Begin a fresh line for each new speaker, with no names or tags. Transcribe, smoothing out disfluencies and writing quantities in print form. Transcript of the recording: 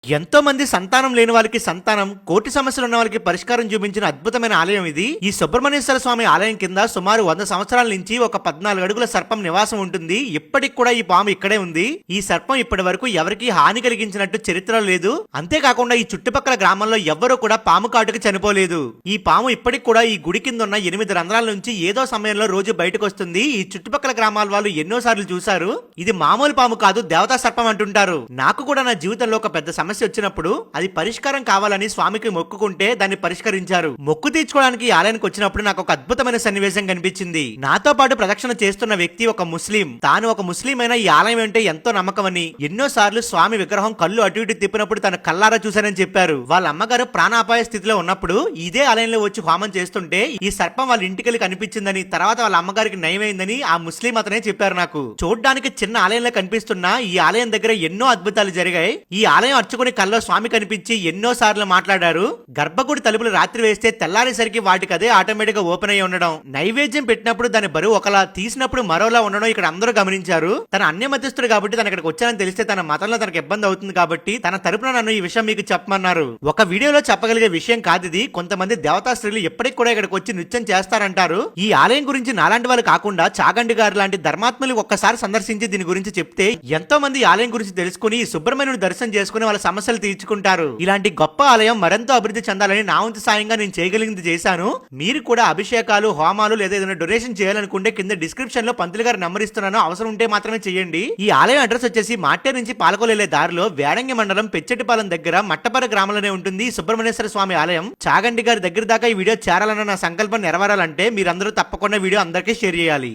ఎంతో మంది సంతానం లేని వాళ్ళకి సంతానం, కోటి సమస్యలు ఉన్న వాళ్ళకి పరిష్కారం చూపించిన అద్భుతమైన ఆలయం ఇది. ఈ సుబ్రహ్మణ్యేశ్వర స్వామి ఆలయం కింద సుమారు 100 సంవత్సరాల నుంచి ఒక 14 అడుగుల సర్పం నివాసం ఉంటుంది. ఇప్పటికి కూడా ఈ పాము ఇక్కడే ఉంది. ఈ సర్పం ఇప్పటి వరకు ఎవరికి హాని కలిగించినట్టు చరిత్ర లేదు. అంతేకాకుండా ఈ చుట్టుపక్కల గ్రామంలో ఎవ్వరూ కూడా పాము కాటుకు చనిపోలేదు. ఈ పాము ఇప్పటికి కూడా ఈ గుడి కింద ఉన్న 8 రంధ్రాల నుంచి ఏదో సమయంలో రోజు బయటకు వస్తుంది. ఈ చుట్టుపక్కల గ్రామాల వాళ్ళు ఎన్నో సార్లు చూశారు. ఇది మామూలు పాము కాదు, దేవతా సర్పం అంటుంటారు. నాకు కూడా నా జీవితంలో ఒక పెద్ద సమస్య వచ్చినప్పుడు అది పరిష్కారం కావాలని స్వామికి మొక్కుకుంటే దాన్ని పరిష్కరించారు. మొక్కు తీర్చుకోవడానికి ఆలయానికి వచ్చినప్పుడు నాకు ఒక అద్భుతమైన సన్నివేశం కనిపించింది. నాతో పాటు ప్రదక్షిణ చేస్తున్న వ్యక్తి ఒక ముస్లిం. తాను ఒక ముస్లిం అయినా ఈ ఆలయం అంటే ఎంతో నమ్మకమని, ఎన్నో సార్లు స్వామి విగ్రహం కళ్ళు అటు ఇటు తిప్పినప్పుడు తన కల్లారా చూశానని చెప్పారు. వాళ్ళ అమ్మగారు ప్రాణాపాయ స్థితిలో ఉన్నప్పుడు ఇదే ఆలయంలో వచ్చి హోమం చేస్తుంటే ఈ సర్పం వాళ్ళ ఇంటికి కనిపించిందని, తర్వాత వాళ్ళ అమ్మగారికి నయమైందని ఆ ముస్లిం అతనే చెప్పారు. నాకు చూడ్డానికి చిన్న ఆలయంలో కనిపిస్తున్న ఈ ఆలయం దగ్గర ఎన్నో అద్భుతాలు జరిగాయి. ఈ ఆలయం అర్చుకుని కల్లో స్వామి కనిపించి ఎన్నో సార్లు మాట్లాడారు. గర్భగుడి తలుపులు రాత్రి వేస్తే తెల్లారేసరికి వాటికి అదే ఆటోమేటిక్ గా ఓపెన్ అయ్యి ఉండడం, నైవేద్యం పెట్టినప్పుడు దాని బరువు ఒకలా, తీసినప్పుడు మరోలా ఉండడం ఇక్కడ అందరూ గమనించారు. తన అన్య మధ్యస్థుడు కాబట్టి తన ఇక్కడికి వచ్చానని తెలిస్తే తన మతంలో తనకు ఇబ్బంది అవుతుంది కాబట్టి తన తరపున నన్ను ఈ విషయం మీకు చెప్పమన్నారు. ఒక వీడియోలో చెప్పగలిగే విషయం కాదు ఇది. కొంతమంది దేవతా స్త్రీలు ఎప్పటికి కూడా ఇక్కడికి వచ్చి నృత్యం చేస్తారంటారు. ఈ ఆలయం గురించి నాలాంటి వాళ్ళు కాకుండా చాగండి గారు లాంటి ధర్మాత్ములు ఒక్కసారి సందర్శించి దీని గురించి చెప్తే ఎంతో మంది ఆలయం గురించి తెలుసుకుని సుబ్రహ్మణ్యుని దర్శనం చేసుకుని వాళ్ళ సమస్యలు తీర్చుకుంటారు. ఇలాంటి గొప్ప ఆలయం మరింత అభివృద్ధి చెందాలని నా వంతు సాయంగా నేను చేయగలిగింది చేశాను. మీరు కూడా అభిషేకాలు, హోమాలు లేదా ఏదైనా డొనేషన్ చేయాలనుకుంటే కింద డిస్క్రిప్షన్ లో పంతులు గారు నంబర్ ఇస్తున్నాను, అవసరం ఉంటే మాత్రమే చేయండి. ఈ ఆలయం అడ్రస్ వచ్చేసి మాటే నుంచి పాలకొల్లు దారిలో వేడంగి మండలం పెచ్చెటిపాలెం దగ్గర మట్టపర గ్రామంలోనే ఉంటుంది సుబ్రహ్మణ్యేశ్వర స్వామి ఆలయం. చాగండి గారి దగ్గర దాకా ఈ వీడియో చేరాలన్న నా సంకల్పం నెరవేరాలంటే మీరందరూ తప్పకుండా వీడియో అందరికీ షేర్ చేయాలి.